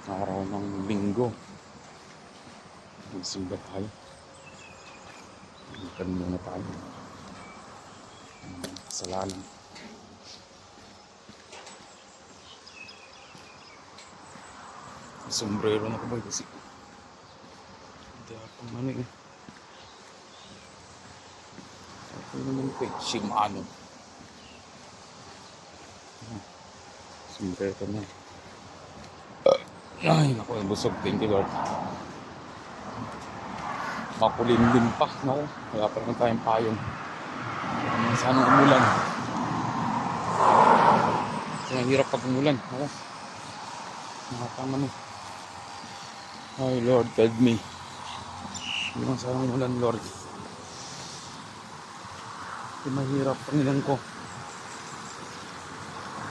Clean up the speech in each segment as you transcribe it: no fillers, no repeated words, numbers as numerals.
Araw ng linggo. Magsimba tayo. Magkaroon muna tayo. Kasalanan. Sombrero na ko ba kasi hindi ako ano eh. Ako naman ko eh. Shimano. Sombrero na. Ay, naku, busog. Thank you, Lord. Makulimlim pa. Naku, wala pa naman tayong payong. Sanang umulan. Kasi mahirap pag umulan. Naku, nakatama na. Ay, Lord, guide me. Hindi man sanang umulan, Lord. Kasi mahirap pangilan ko.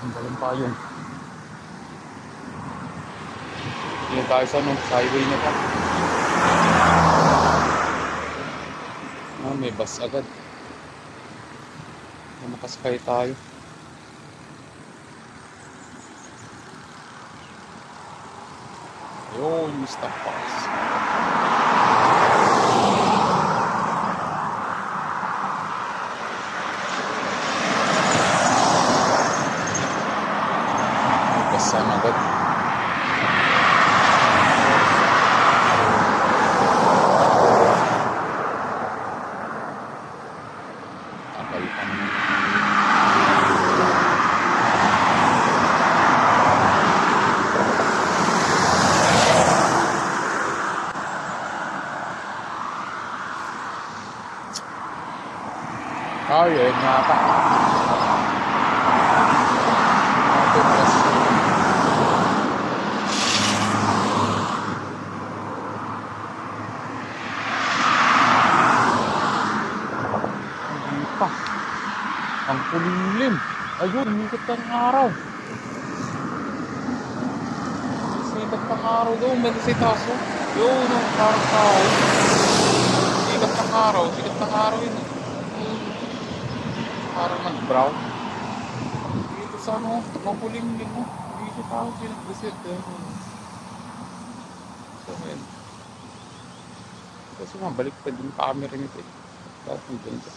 Ang balang payong. Hindi tayo sa highway na pa. May bus agad. Makasakay tayo. Ayun, Mr. Fox. May bus agad. Ay, ayun nga pa. Hindi pa. Ang kulimlim. Ayun, umikot ng araw. Sikat ng araw doon. Banda sa itaso. Yun, parang tao. Sikat ng araw. Sikat ng araw yun. Parang nag-brown. Dito sa ano, makulimlim mo. Dito tao pinag-visit. So, ayan. Kasi mabalik pa din camera nito eh. Tapos may ganito.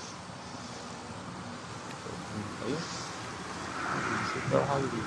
So, ayun. Super highway.